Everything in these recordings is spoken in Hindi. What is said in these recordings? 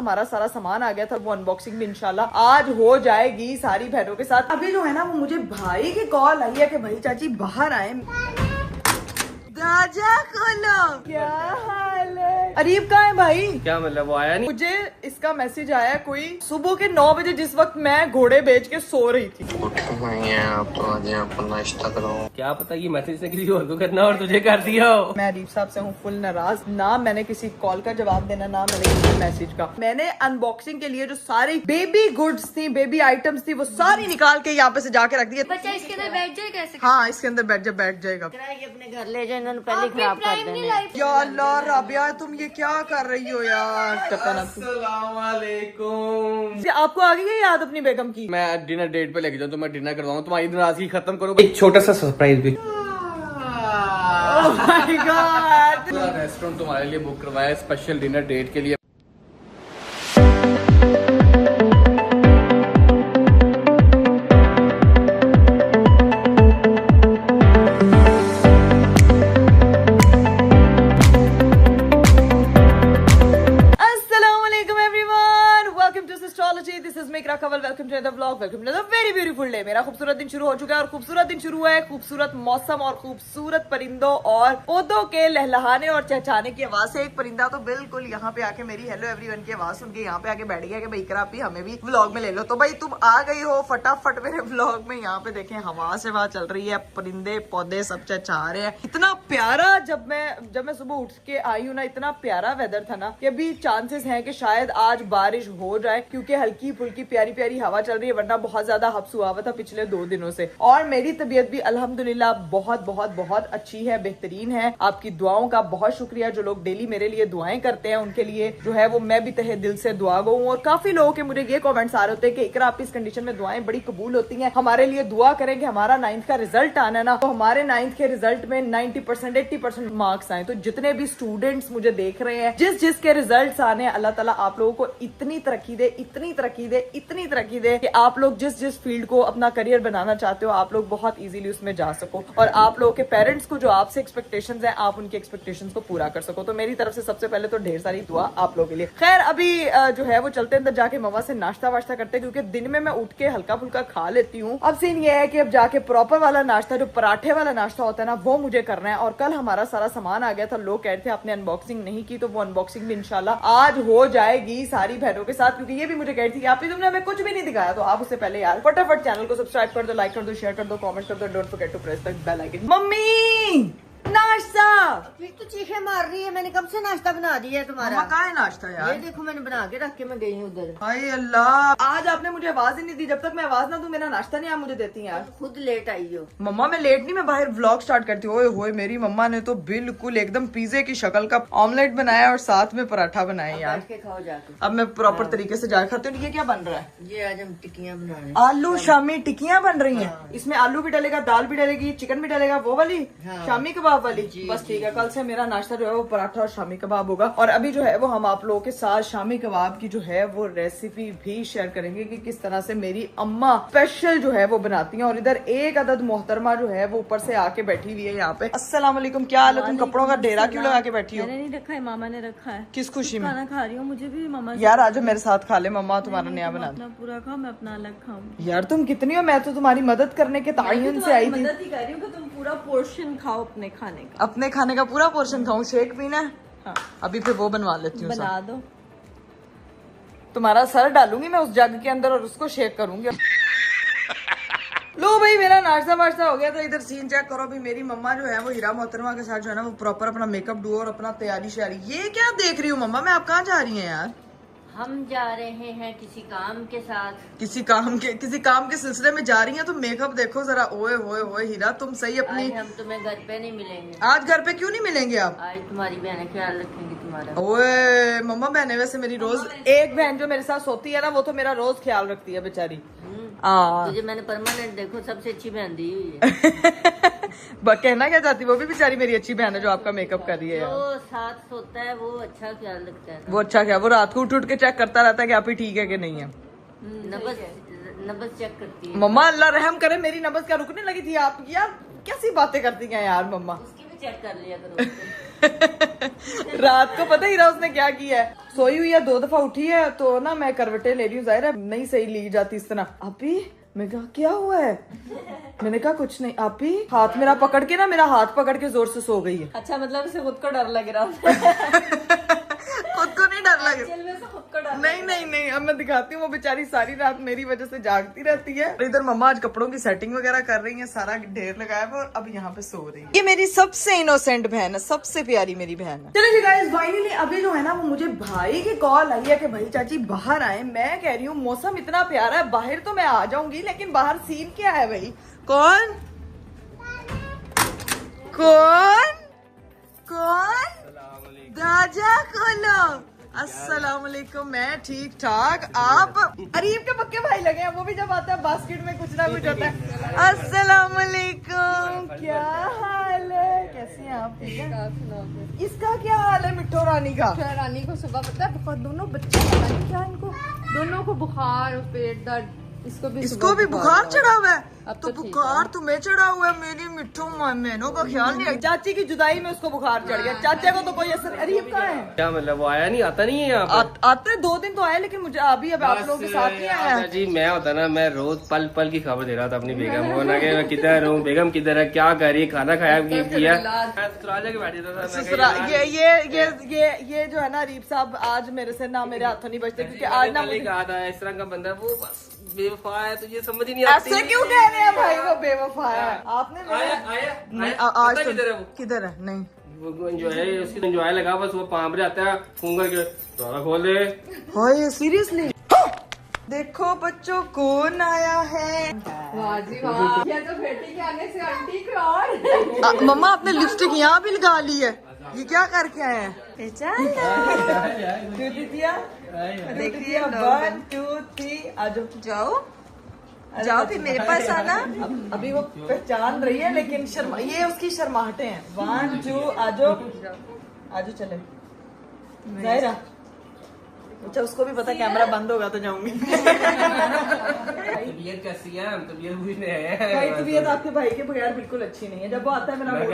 हमारा सारा सामान आ गया था, वो अनबॉक्सिंग भी इंशाल्लाह आज हो जाएगी सारी बहनों के साथ। अभी जो है ना वो मुझे भाई की कॉल आई है कि भाई चाची बाहर आए। दरवाजा खोलो। क्या हाल है? अरीब कहाँ है भाई? क्या मतलब वो आया नहीं? मुझे इसका मैसेज आया कोई सुबह के 9 बजे, जिस वक्त मैं घोड़े बेच के सो रही थी। आप तो आज आपको नाश्ता करो। क्या पता कि मैसेज से किसी और को करना और तुझे कर दिया हो। मैं अरीब साहब से हूँ फुल नाराज। ना मैंने किसी कॉल का जवाब देना, ना मैंने किसी मैसेज का। मैंने अनबॉक्सिंग के लिए जो सारी बेबी गुड्स थी, बेबी आइटम्स थी, वो सारी निकाल के यहाँ पे से जाके रख दी। बच्चा इसके अंदर बैठ जाए कैसे? हाँ, इसके अंदर बैठ जाएगा। अपने घर ले जाए, इन्होंने पहले खराब कर देना। या अल्लाह राबिया, तुम ये क्या कर रही हो यार? अस्सलाम वालेकुम। आपको आ गई है याद अपनी बेगम की? मैं डिनर डेट पे लेके जाऊँ तो मैं डिनर करवाऊँ, तुम्हारी नाराजगी खत्म करो। एक छोटा सा सरप्राइज भी। Oh my God! रेस्टोरेंट तुम्हारे लिए बुक करवाया स्पेशल डिनर डेट के लिए। मेरा खूबसूरत दिन शुरू हो चुका है और खूबसूरत दिन शुरू है खूबसूरत मौसम और खूबसूरत परिंदों और पौधों के लहलहाने और चहचहाने की आवाज से। एक परिंदा तो बिल्कुल यहाँ पे आके मेरी हेलो एवरीवन की आवाज सुन के यहाँ पे आके बैठ गया कि भाई इकरा भी हमें भी व्लॉग में ले लो। तो भाई तुम आ गई हो फटाफट मेरे व्लॉग में। यहाँ पे देखें हवा से हवा चल रही है, परिंदे पौधे सब चहचहा रहे हैं। इतना प्यारा जब मैं सुबह उठ के आई हूँ ना, इतना प्यारा वेदर था ना कि अभी चांसेस है कि शायद आज बारिश हो जाए, क्योंकि हल्की फुल्की प्यारी प्यारी हवा चल रही है, वरना बहुत ज्यादा हब्स हुआ था पिछले 2 दिनों से। और मेरी तबीयत भी अल्हम्दुलिल्लाह बहुत बहुत बहुत अच्छी है, बेहतरीन है। आपकी दुआओं का बहुत शुक्रिया। जो लोग डेली मेरे लिए दुआएं करते हैं उनके लिए जो है वो मैं भी तहे दिल से दुआ गो हूँ। और काफी लोगों के मुझे ये कमेंट्स आ रहे होते हैं कि इकरा आप इस कंडीशन में दुआएं बड़ी कबूल होती हैं, हमारे लिए दुआ करेंगे। हमारा 9th का रिजल्ट आना है ना, तो हमारे 9th के रिजल्ट में 90% 80% मार्क्स आए। तो जितने भी स्टूडेंट्स मुझे देख रहे हैं, जिसके रिजल्ट आने, अल्लाह ताला आप लोगों को इतनी तरक्की दे, इतनी तरक्की दे, इतनी तरक्की दे कि आप लोग जिस फील्ड को अपना करियर बनाना चाहते हो आप लोग बहुत इजीली उसमें जा सको, और आप लोगों के पेरेंट्स को जो आपसे एक्सपेक्टेशंस हैं आप उनकी एक्सपेक्टेशंस को पूरा कर सको। तो मेरी तरफ से सबसे पहले तो ढेर सारी दुआ आप लोगों के लिए। खैर अभी जो है वो चलते अंदर जाके मम्मा से नाश्ता वाश्ता करते हैं, क्योंकि दिन में मैं उठ के हल्का फुल्का खा लेती हूँ। अब सीन ये है कि अब जाके प्रॉपर वाला नाश्ता, जो पराठे वाला नाश्ता होता है ना, वो मुझे करना है। और कल हमारा सारा सामान आ गया था, लोग कह रहे थे आपने अनबॉक्सिंग नहीं की, तो वो अनबॉक्सिंग भी इंशाल्लाह आज हो जाएगी सारी बहनों के साथ। क्योंकि ये भी मुझे कह रही थी आप ही तुमने हमें कुछ भी नहीं दिखाया, तो आप उससे पहले यार फटाफट चैनल को सब्सक्राइब कर दो, लाइक कर दो, शेयर कर दो, कमेंट कर दो, don't forget to press the bell icon. मम्मी नाश्ता फिर तो चीखे मार रही है। मैंने कब से नाश्ता बना दिया है तुम्हारा? मम्मा कहाँ है नाश्ता यार? ये देखो मैंने बना के रख के मैं गई हूँ उधर। हाय अल्लाह, आज आपने मुझे आवाज ही नहीं दी। जब तक मैं आवाज ना दूं मेरा नाश्ता नहीं आप मुझे देती यार। खुद लेट आई हो। मम्मा मैं लेट नहीं, मैं बाहर व्लॉग स्टार्ट करती हूँ। ओए होए मेरी मम्मा ने तो बिल्कुल एकदम पिज्जे की शक्ल का ऑमलेट बनाया और साथ में पराठा बनाया यार। बैठ के खाओ जाके। अब मैं प्रॉपर तरीके से जाकर खाती हूँ। ये क्या बन रहा है? ये आज हम टिक्कियाँ बना रहे हैं। आलू शामी टिक्कियाँ बन रही हैं। इसमें आलू भी डलेगा, दाल भी डलेगी, चिकन भी डलेगा, वो वाली शामी कबाब वाली। बस ठीक है, कल से मेरा नाश्ता जो है वो पराठा और शामी कबाब होगा। और अभी जो है वो हम आप लोगों के साथ शामी कबाब की जो है वो रेसिपी भी शेयर करेंगे कि किस तरह से मेरी अम्मा स्पेशल जो है वो बनाती हैं। और इधर एक अदद मोहतरमा जो है वो ऊपर से आके बैठी हुई है यहाँ पे। अस्सलाम वालेकुम, क्या हाल है? तुम कपड़ों का ढेरा क्यों लगा के बैठी हो? मैंने नहीं रखा है, मामा ने रखा है। किस खुशी में? खाना खा रही हूँ, मुझे भी मामा यार आज मेरे साथ खा ले, मम्मा तुम्हारा नया बना अपना पूरा खाओ, मैं अपना अलग खाऊँ। यार तुम कितनी हो, मैं तो तुम्हारी मदद करने के तायन से आई थी। मदद ही कर रही हूँ कि तुम पूरा पोर्शन खाओ अपने खाने का। अपने खाने का पूरा पोर्शन खाऊं? शेक पीना है? हाँ। अभी फिर वो बनवा लेती हूँ, बना दो। तुम्हारा सर डालूंगी मैं उस जग के अंदर और उसको शेक करूंगी। लो भाई मेरा नाश्ता वाश्ता हो गया। तो इधर सीन चेक करो। अभी मेरी मम्मा जो है वो हीरा मोहतरमा के साथ जो है ना वो प्रॉपर अपना मेकअप डू और अपना तैयारी श्यारी। ये क्या देख रही हूँ मम्मा? मैं आप कहाँ जा रही हैं यार? हम जा रहे हैं किसी काम के साथ। किसी काम के सिलसिले में जा रही हैं? तो मेकअप देखो जरा। ओए होए होए हीरा, तुम सही अपनी। आज हम तुम्हें घर पे नहीं मिलेंगे। आज घर पे क्यों नहीं मिलेंगे आप? आज तुम्हारी बहनें ख्याल रखेंगी तुम्हारा। ओए मम्मा बहने वैसे मेरी रोज, एक बहन जो मेरे साथ सोती है ना वो तो मेरा रोज ख्याल रखती है बेचारी। तुझे मैंने परमानेंट देखो सबसे अच्छी बहन दी हुई है। कहना क्या चाहती, वो भी बेचारी मेरी अच्छी बहन है जो आपका मेकअप कर रही है। जो साथ सोता है वो अच्छा ख्याल रखता है। वो अच्छा क्या, वो रात को उठ के चेक करता रहता है कि आप ही ठीक है कि नहीं है। नब्ज चेक करती है। मम्मा अल्लाह रहम करे, मेरी नब्ज क्या रुकने लगी थी? आप यार कैसी बातें करती हैं यार मम्मा। उसकी भी चेक कर लिया करो। रात को पता ही रहा उसने क्या किया है, सोई हुई है, 2 दफा उठी है तो ना मैं करवटें ले रही हूँ, जाहिर है नहीं सही ली जाती इस तरह। अभी मैं कहा क्या हुआ है, मैंने कहा कुछ नहीं। अभी हाथ मेरा पकड़ के ना, मेरा हाथ पकड़ के जोर से सो गई है। अच्छा मतलब इसे खुद को डर लग रहा खुद को नहीं डर लग जेल में से खुद को डर नहीं नहीं नहीं, अब मैं दिखाती हूँ। वो बेचारी सारी रात मेरी वजह से जागती रहती है। इधर मम्मा आज कपड़ों की सेटिंग वगैरह कर रही है, सारा ढेर लगाया हुआ और अब यहाँ पे सो रही है। ये मेरी सबसे इनोसेंट बहन है, सबसे प्यारी मेरी बहन है। चलिए गाइस, फाइनली अभी जो है ना वो मुझे भाई की कॉल आई है कि भाई चाची बाहर आए। मैं कह रही हूँ मौसम इतना प्यारा है, बाहर तो मैं आ जाऊंगी लेकिन बाहर सीन क्या है भाई। कौन कौन कौन? दरवाजा खोलो। अस्सलाम वालेकुम। मैं ठीक ठाक, आप? अरीब के पक्के भाई लगे हैं, वो भी जब आता है बास्केट में कुछ ना कुछ होता है। अस्सलाम वालेकुम, क्या हाल है, कैसे हैं आप? ठीक है। इसका क्या हाल है मिट्टो रानी का? रानी को सुबह पता है बहुत, दोनों बच्चे पता नहीं क्या इनको दोनों को बुखार और पेट दर्द, इसको भी बुखार चढ़ा हुआ है। अब तो तो ठीक बुखार तुम्हें चढ़ा हुआ है, मेरी मिट्टू मैनों का ख्याल नहीं रखा। चाची की जुदाई में उसको बुखार चढ़ गया, चाचा को तो कोई असर। अरीब कहाँ है? क्या मतलब वो आया नहीं, आता नहीं है यहाँ पे? आते 2 दिन तो आए लेकिन मुझे अभी अब आप लोगों के साथ नहीं आया। जी मैं होता ना, मैं रोज पल पल की खबर दे रहा था अपनी बेगम को ना कि मैं किधर हूँ, बेगम किधर है, क्या कर रही है, खाना खाया किया। ससुराल के बैठे था ससुराल ये जो है ना अरीब साहब, आज मेरे से ना मेरे हाथों नहीं बचते क्योंकि आज ना मुझे कहा था इस तरह का बंदा वो बस बेवफा है, तो ये समझ ही नहीं आती। ऐसे क्यों कह रहे हैं भाई, वो बेवफा है। आपने आज तो किधर है वो? किधर है? नहीं वो एंजॉय, उसकी एंजॉय लगा, बस वो पाँव जाता है फूंक करके ताला खोल दे। हाय सीरियसली? देखो बच्चों कौन आया है। ये तो बेटी के आने से आंटी को और मम्मा आपने लिपस्टिक यहाँ भी लगा ली है, ये क्या करके आए हैं? देखिए 1 2 3 आ जाओ जाओ फिर मेरे पास आना। अभी वो पहचान रही है लेकिन शर्मा, ये उसकी शर्माहटें हैं। 1 2 आ जाओ चले जायरा। अच्छा उसको भी पता कैमरा बंद होगा तो जाऊंगी। तबीयत कैसी है? तबीयत बुरी नहीं है भाई, तबीयत आपके भाई के बगैर बिल्कुल अच्छी नहीं है। जब वो आता है मेरा मूड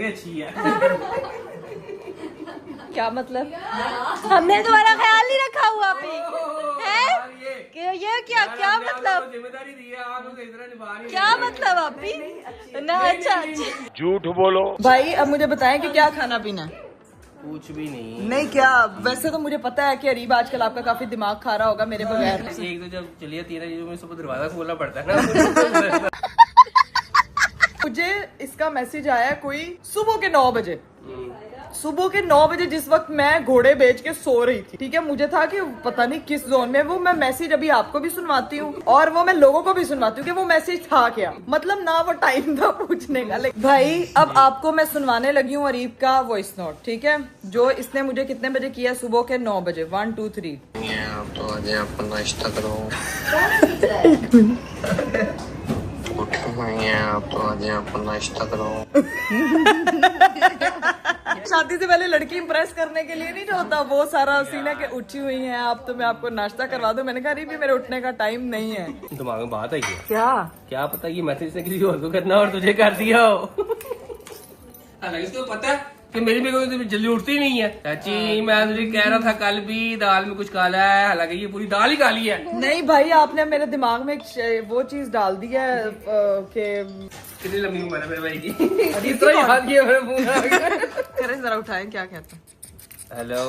अच्छी है। क्या मतलब? हमने तुम्हारा ख्याल नहीं रखा हुआ अभी है कि ये क्या मतलब? जिम्मेदारी दी है आप लोग इस तरह निभा रही है। क्या मतलब अभी ना? अच्छा झूठ बोलो। भाई अब मुझे बताएं कि क्या खाना पीना है? कुछ भी नहीं। नहीं क्या, वैसे तो मुझे पता है कि अरीब आजकल आपका काफी दिमाग खा रहा होगा मेरे बगैर। एक तो जब चलिए 3 चीजों में सुबह दरवाजा खोलना पड़ता है ना। मुझे इसका मैसेज आया कोई सुबह के 9 बजे, सुबह के 9 बजे जिस वक्त मैं घोड़े बेच के सो रही थी। ठीक है, मुझे था कि पता नहीं किस जोन में वो। मैं मैसेज अभी आपको भी सुनवाती हूँ और वो मैं लोगों को भी सुनवाती हूँ कि वो मैसेज था क्या। मतलब ना वो टाइम था पूछने का। भाई अब आपको मैं सुनवाने लगी हूँ अरीब का वॉइस नोट, ठीक है, जो इसने मुझे कितने बजे किया? सुबह के 9 बजे। 1 2 3। आप तो आज अपना नाश्ता करो। आप तो आज अपना नाश्ता करो। शादी से पहले लड़की इंप्रेस करने के लिए नहीं जो होता वो सारा सीना के उठी हुई हैं आप, तो मैं आपको नाश्ता करवा दूं। मैंने कहा अरे भी मेरे उठने का टाइम नहीं है। दिमाग में बात आई है क्या पता ये मैसेज ने किसी और को करना और तुझे कर दिया हो। हालांकि इसको पता है कि मेरी बेगम जल्दी उठती नहीं है। चाची मैं तुझे कह रहा था कल भी दाल में कुछ काला है, हालांकि ये पूरी दाल ही काली है। नहीं भाई, आपने मेरे दिमाग में वो चीज डाल दी है कि कितनी लंबी उम्र है मेरे भाई की। इस तरह याद किया मेरे मुंह। करें जरा उठाएं, क्या कहते हैं? हेलो।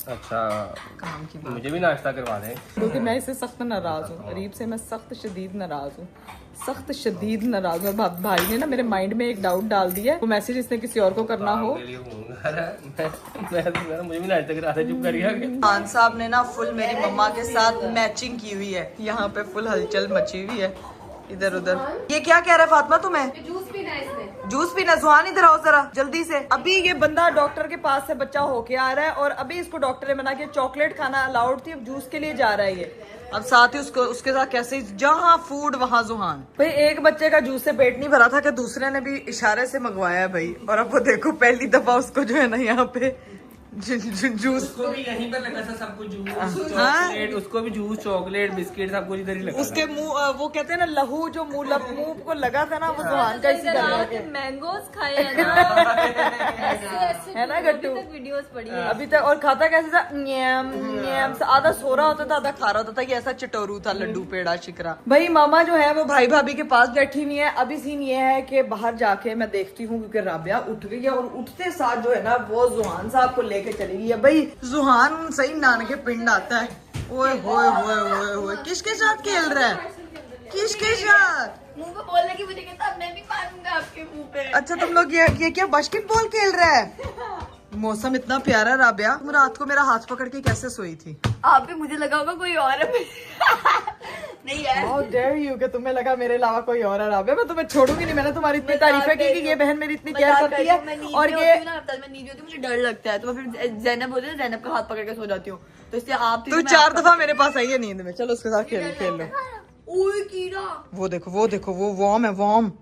अच्छा काम की बात, मुझे भी नाश्ता करवा दें क्योंकि मैं इससे सख्त नाराज हूँ। अरीब से मैं सख्त शदीद नाराज हूँ, सख्त शदीद नाराज हूँ। भाई ने ना मेरे माइंड में एक डाउट डाल दिया है, वो मैसेज इसने किसी और को करना हो। मुझे भी नाश्ता करा दे, चुप करिए। खान साहब ने ना फुल मेरी मम्मा के साथ मैचिंग की हुई है। यहाँ पे फुल हलचल मची हुई है इधर उधर। ये क्या कह रहा है फातिमा तुम्हें? जूस पीना है इसने। जूस पीना? जुहान इधर आओ जरा जल्दी से। अभी ये बंदा डॉक्टर के पास से बच्चा होके आ रहा है और अभी इसको डॉक्टर ने मना किया, चॉकलेट खाना अलाउड थी, अब जूस के लिए जा रहा है ये। अब साथ ही उसके साथ कैसे जहाँ फूड वहाँ जुहान। भाई एक बच्चे का जूस से पेट नहीं भरा था कि दूसरे ने भी इशारे से मंगवाया भाई। और अब वो देखो पहली दफा उसको जो है ना यहाँ पे जूस। उसको भी यहीं पर लगा था सब कुछ, जूस चॉकलेट, उसको भी जूस चॉकलेट बिस्किट सब कुछ इधर ही लगा उसके मुंह वो कहते हैं ना लहू जो मुंह को लगा था ना वो जुहान का इसी तरह के मैंगोज खाए हैं ना है ना गट्टू। वीडियोस पड़ी है अभी तक और खाता कैसे था, न्याम न्याम से आधा सो रहा होता था आधा खा रहा होता था। ये ऐसा चटोरू था, लड्डू पेड़ा शिकरा। भाई मामा जो है वो भाई भाभी के पास बैठी हुई है। अभी सीन ये है कि बाहर जाके मैं देखती हूँ क्योंकि राबिया उठ गई है और उठते साथ जो है ना वो जुहान साहब को लेके चली गई है। भाई जुहान सही नान के पिंड आता है। ओए होए होए होए होए, किसके साथ खेल रहा है, किसके साथ? मुंह पे बोलने की मुझे कहता मैं भी मारूंगा आपके मुंह पे। अच्छा तुम लोग ये क्या बास्केटबॉल खेल रहा है? मौसम इतना प्यारा राबिया, तुम रात को मेरा हाथ पकड़ के कैसे सोई थी? आप भी मुझे लगा होगा कोई और है नहीं है। How dare you कि तुम्हें लगा मेरे अलावा कोई और है राबिया। मैं तुम्हें छोड़ूंगी नहीं। मैंने तुम्हारी इतनी तारीफें की कि ये बहन मेरी इतनी केयर करती है और ये मैं नींद होती मुझे डर लगता है तो मैं फिर जैनब बोलती है जैनब का हाथ पकड़ के सो जाती हूँ। तो इसलिए आप तू 4 दफा मेरे पास आई है नींद में। चलो उसके साथ खेल लो। ओए कीड़ा वो देखो वो वॉर्म है, वॉर्म।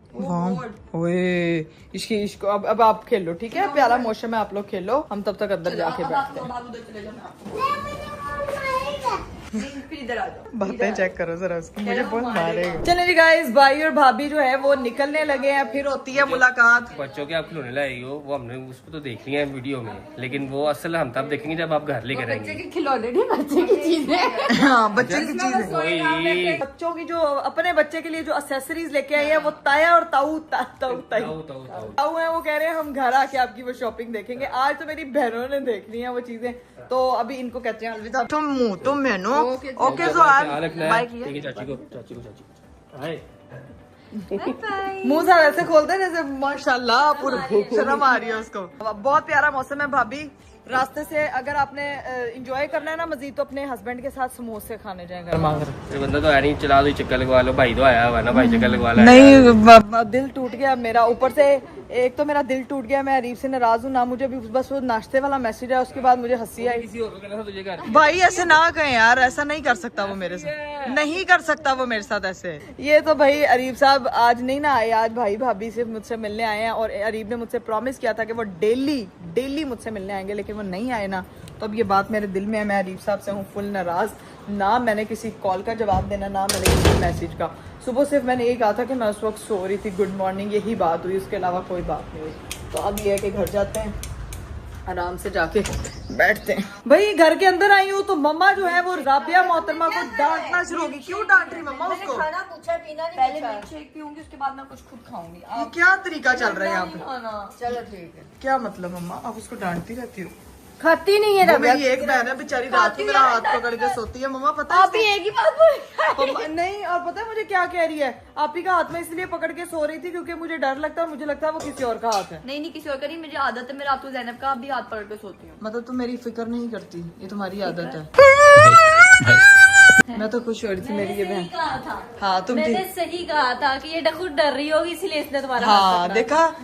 ओए इसको अब आप खेल लो, ठीक है? प्यारा मौसम है, आप लोग खेलो, हम तब तक अंदर जाके बैठते हैं। फिर इधर आ जाओ। बातें चेक करो जरा उसकी, मुझे बहुत मारेगा। चले जी गाइस, भाई और भाभी जो है वो निकलने लगे हैं, फिर होती है मुलाकात। बच्चों के आप खिलौने लाई हो वो हमने उसको तो देख लिया है वीडियो में, लेकिन वो असल हम तब देखेंगे जब आप घर लेकर बच्चे आएंगे। के खिलौने नहीं बच्चे की चीजें। हाँ बच्चे की चीज। वही बच्चों की जो अपने बच्चे के लिए जो एक्सेसरीज लेके आई है वो ताया और ताऊ ताऊ है। वो कह रहे हैं हम घर आके आपकी वो शॉपिंग देखेंगे। आज तो मेरी बहनों ने देख ली है वो चीजें, तो अभी इनको कहते हैं अलविदा। तुम बहनों ओके चाची को हाय मुंह सा वैसे खोलते हैं जैसे माशाल्लाह पूरी शर्म आ रही है उसको। बहुत प्यारा मौसम है भाभी। रास्ते से अगर आपने एंजॉय करना है ना मजीद तो अपने हस्बैंड के साथ समोसे खाने जाएं गर्मा गर्म। ये बंदा तो है नहीं, चला दो चक्कर लगवा लो, भाई तो आया हुआ ना, भाई चक्कर लगवा लो। नहीं दिल टूट गया मेरा, ऊपर से एक तो मेरा दिल टूट गया। मैं अरीब से नाराज हूँ ना, मुझे भी बस वो नाश्ते वाला मैसेज है उसके बाद मुझे हंसी आई। किसी और को कहना था तुझे घर। भाई ऐसे ना कहें यार, ऐसा नहीं कर सकता वो मेरे साथ, नहीं कर सकता वो मेरे साथ ऐसे। ये तो भाई अरीब साहब आज नहीं ना आए, आज भाई भाभी से मुझसे मिलने आए हैं और अरीब ने मुझसे प्रॉमिस किया था कि वो डेली मुझसे मिलने आएंगे, लेकिन वो नहीं आए ना, तो अब ये बात मेरे दिल में है। मैं अरीब साहब से हूँ फुल नाराज। ना मैंने किसी कॉल का जवाब देना, ना मैंने किसी मैसेज का। सुबह सिर्फ मैंने यही कहा था कि मैं उस वक्त सो रही थी, गुड मॉर्निंग, यही बात हुई, उसके अलावा कोई बात नहीं हुई। तो अब ये है कि घर जाते हैं, आराम से जाके बैठते हैं। भाई घर के अंदर आई हूँ तो मम्मा जो है वो राबिया मोहतरमा को डांटना शुरू होगी। क्यों डांट रही मम्मा उसको? खाना पूछा पीना नहीं, पहले मिल्क शेक पीऊंगी उसके बाद मैं कुछ खुद खाऊंगी। ये क्या तरीका चल रहा है यहाँ पे? चलो ठीक है। क्या मतलब मम्मा आप उसको डांटती रहती हो? खाती नहीं है वो मेरी एक बहन है बेचारी, रात को मेरा हाथ पकड़ के सोती है। मम्मा पता है आप ही एक ही बात बोल। नहीं, और पता है मुझे क्या कह रही है? आप ही का हाथ में इसलिए पकड़ के सो रही थी क्योंकि मुझे डर लगता है, मुझे लगता है वो किसी और का हाथ है। नहीं किसी और का नहीं, मुझे आदत है, मैं रात को जैनब का भी हाथ पकड़ के सोती हूँ। मतलब तुम मेरी फिक्र नहीं करती, ये तुम्हारी आदत है। मैं तो खुश हो रही थी मेरी ये बहन। कहा था हाँ तुम मैंने सही कहा था कि ये खुद डर रही होगी इसीलिए इसने तुम्हारा हाथ हाँ पकड़ा। देखा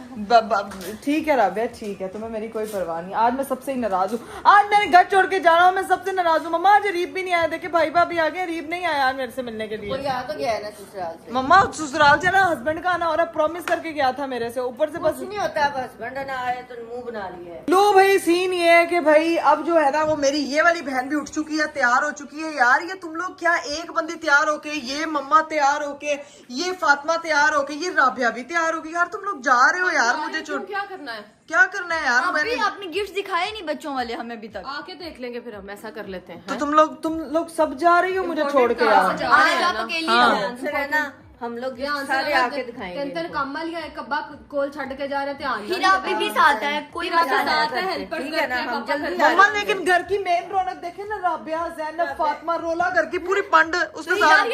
ठीक है राबिया, ठीक है, तुम्हें मेरी कोई परवाह नहीं। आज मैं सबसे ही नाराज हूँ, आज मैंने घर छोड़ के जा रहा हूँ, मैं सबसे नाराज हूँ। मम्मा आज रीब भी नहीं आया, देखे भाई भाभी आ गए, रीब नहीं आया आज मेरे से मिलने के लिए। कोई आ तो गया है ना ससुराल से। मम्मा ससुराल से ना हस्बैंड का आना और प्रॉमिस करके गया था मेरे से, ऊपर से बस कुछ नहीं होता, अब हस्बैंड ना आए तो मुंह बना लिया है। लो भाई सीन ये है कि भाई अब जो है ना वो मेरी ये वाली बहन भी उठ चुकी है, तैयार हो चुकी है। यार ये तुम लोग क्या, एक बंदी तैयार होके, ये मम्मा तैयार होके, ये फातिमा तैयार होके, ये राबिया भी तैयार होगी। यार तुम लोग जा रहे हो यार, मुझे छोड़ क्या करना है? क्या करना है यार? अभी आपने गिफ्ट दिखाए नहीं बच्चों वाले हमें अभी तक। आके देख लेंगे फिर, हम ऐसा कर लेते हैं। तो तुम लोग सब जा रही हो मुझे छोड़ के यार। आज आप अकेली रहना, हम लोग सारे आके दिखाएंगे। ਕਹਿੰਦੇ ਕੰਮ ਲਿਆ ਕੱਬਾ ਕੋਲ ਛੱਡ ਕੇ ਜਾ ਰਹੇ ਧਿਆन फिर आप भी साथ है, कोई मजा नहीं साथ है, आता। हेल्पर ठीक है ना, हम जल्दी मम्मा लेकिन घर की मेन रौनक देखे ना, राबिया जैनब फातिमा रोला घर की पूरी पंड उसके साथ। हम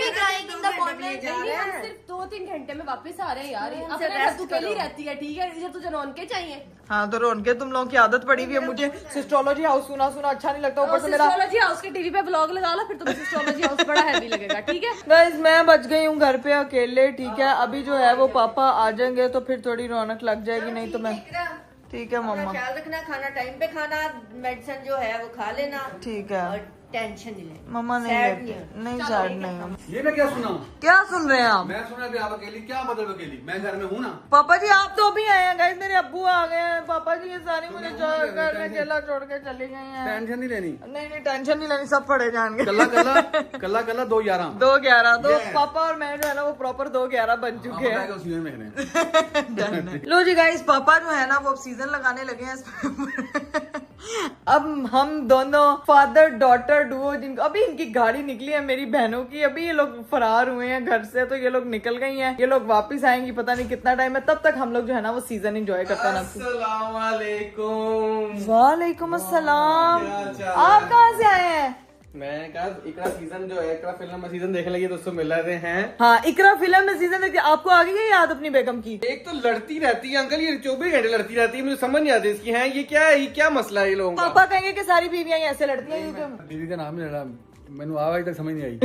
सिर्फ 2-3 घंटे में वापस आ रहे हैं यार। अपने तू अकेली रहती है, ठीक है, इधर तुझे रौनके चाहिए। हाँ तो रौनके तुम लोगों की आदत पड़ी हुई है। मुझे सिस्ट्रोलॉजी हाउस सुना अच्छा नहीं लगता, ऊपर से मेरा सिस्ट्रोलॉजी हाउस के टीवी पे ब्लॉग लगा लो, फिर तुम्हें सिस्ट्रोलॉजी हाउस बड़ा हैवी लगेगा, ठीक है? गाइस मैं बच गई हूँ घर पे अकेले, ठीक है। अभी जो है वो पापा आ जाएंगे तो फिर थोड़ी रौनक लग जाएगी, नहीं तो मैं ठीक है मम्मा, ख्याल रखना, खाना टाइम पे खाना, मेडिसिन जो है वो खा लेना, ठीक है। और टेंशन नहीं लेनी। मम्मा नहीं Sad लेते, नहीं नहीं सैड नहीं हम। ये मैं क्या सुना हूँ? क्या सुन रहे हैं आप? मैं सुना भी आप अकेली, क्या मतलब अकेली? मैं घर में हूँ ना। पापा जी आप तो अभी आए हैं गाइस, मेरे अब्बू आ गए हैं। पापा जी ये सारी मुझे घर में अकेला छोड़ के चली गई हैं। टेंशन नहीं लेनी। नहीं टेंशन नहीं लेनी, सब पड़े जाएंगे। कल्ला 2-11 2-11 तो पापा और मैं जो है ना वो प्रॉपर 2-11 बन चुके हैं। Done है। लो जी गाइस, पापा जो है ना वो अब सीजन लगाने लगे हैं इसमें। अब हम दोनों फादर डॉटर डुओ, जिनको अभी इनकी गाड़ी निकली है मेरी बहनों की, अभी ये लोग फरार हुए हैं घर से, तो ये लोग निकल गई हैं। ये लोग वापस आएंगी, पता नहीं कितना टाइम है, तब तक हम लोग जो है ना वो सीजन एंजॉय करते हैं। अस्सलाम वालेकुम। वालेकुम अस्सलाम। आप कहाँ से आए हैं? मैं कहा इकरा सीजन जो है, इकरा फिल्म में सीजन देखने लगी तो उससे मिल रहे हैं। हाँ, इकरा फिल्म में सीजन देखते। आपको आ गई है याद अपनी बेगम की? एक तो लड़ती रहती है अंकल, ये 24 घंटे लड़ती रहती है, मुझे समझ नहीं आती इसकी है ये क्या मसला है ये लोगों का। पापा कहेंगे कि सारी बीवियां ही ऐसे लड़ती हैं क्योंकि दीदी का नाम ही लड़ा, मैंने आवाज तक समझ नहीं आई।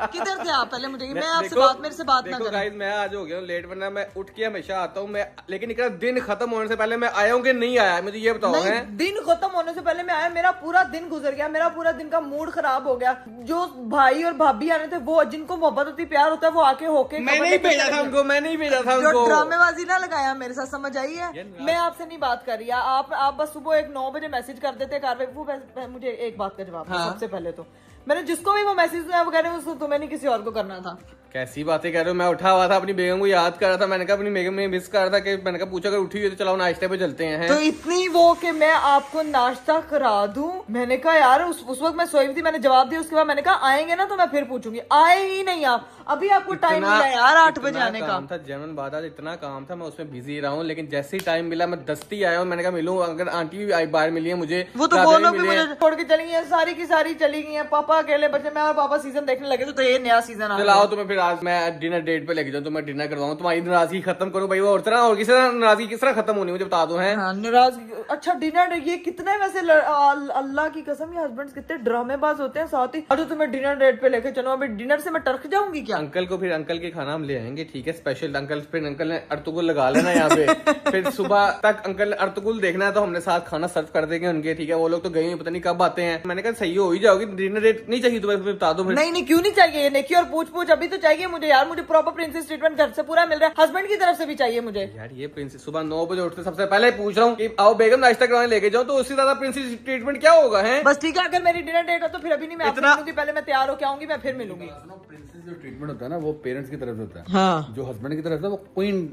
किधर थे आप पहले मुझे? मैं आपसे मेरे से बात ना देखो करें। गाइस, मैं आज हो गया हूँ लेट, वरना मैं उठ के हमेशा आता हूँ मैं, लेकिन इकरा दिन खत्म होने से पहले मैं आया हूँ कि नहीं आया, मुझे ये बताओ। नहीं, है दिन खत्म होने से पहले मैं आया, मेरा पूरा दिन गुजर गया, मेरा पूरा दिन का मूड खराब हो गया। जो भाई और भाभी आने थे, वो जिनको मोहब्बत होती प्यार होता है, वो आके होके मैं नहीं भेजा था उनको, मैं नहीं भेजा था जो उनको। ड्रामेबाजी ना लगाया मेरे साथ, समझ आई है? मैं आपसे नहीं बात कर रही, आप बस सुबह 9 बजे मैसेज कर देते कार। वो मुझे एक बात का जवाब दो। सबसे पहले तो मैंने जिसको भी वो मैसेज किया वो कह रहे हैं तुम्हें नहीं किसी और को करना था। कैसी बातें कह रहे हो? मैं उठा हुआ था, अपनी बेगम को याद कर रहा था, मैंने कहा अपनी बेगम में मिस कर रहा था कि मैंने कहा पूछा अगर उठी हुई तो चलाओ नाश्ते पे चलते हैं। तो इतनी वो कि मैं आपको नाश्ता करा दूं। मैंने कहा यार उस वक्त मैं सोई थी, मैंने जवाब दिया, उसके बाद मैंने कहा आएंगे ना तो मैं फिर पूछूंगी। आए ही नहीं आप, अभी आपको टाइम मिला यार 8 बजे आने का। काम था जनरल बात, आज इतना काम था, मैं उसमें बिजी रहा हूँ, लेकिन जैसे ही टाइम मिला मैं दस्ती आया हूँ। मैंने कहा मिलूं, अगर आंटी भी बाहर मिली है मुझे, वो तो वो लोग भी मुझे छोड़ के चली गई, सारी की सारी चली गई है। पापा अकेले बचे, मैं और पापा सीजन देखने लगे तो ये नया सीजन आ चलाओ तुम्हें फिर आज मैं डिनर डेट पे लेके जाऊँ, तुम्हें डिनर करवाऊँ, तुम्हारी नाराजगी खत्म करूँ भाई। वो और तरह और किस तरह नाराजगी किस तरह खत्म होनी मुझे बता दो। है नाराजगी? अच्छा डिनर, ये कितने वैसे अल्लाह की कसम ये हस्बैंड्स कितने ड्रामेबाज होते हैं। साथ ही अरे तुम्हें डिनर डेट पे लेके चलो, अभी डिनर से मैं टरक जाऊंगी क्या? अंकल को फिर अंकल के खाना हम ले आएंगे, ठीक है स्पेशल। अंकल फिर अंकल ने अर्तुगुल लगा लेना यहाँ पे। फिर सुबह तक अंकल अर्तुगुल देखना है तो हमने साथ खाना सर्व कर देंगे उनके, ठीक है। वो लोग तो गए पता नहीं कब आते हैं। मैंने कहा सही हो ही जाओगी, डिनर डेट नहीं चाहिए तुम्हें बता दो। नहीं क्यों नहीं चाहिए? ये नेकी और पूछ अभी तो चाहिए मुझे यार, मुझे प्रॉपर प्रिंसेस ट्रीटमेंट घर से पूरा मिल रहा है, हस्बैंड की तरफ से भी चाहिए मुझे यार। ये प्रिंसेस सुबह 9 बजे उठते सबसे पहले पूछ रहा हूँ कि आओ बेगम नाश्ता करवाने लेके जाओ, तो उससे ज्यादा प्रिंसेस ट्रीटमेंट क्या होगा? है बस ठीक है, अगर मेरी डिनर डेट है तो फिर अभी नहीं, मैं आपसे मिलूंगी, पहले मैं तैयार होके आऊंगी, मैं फिर मिलूंगी। प्रिंसेस जो ट्रीटमेंट होता है ना वो पेरेंट्स की तरफ से होता है। हाँ, जो हस्बैंड की तरफ से वो क्वीन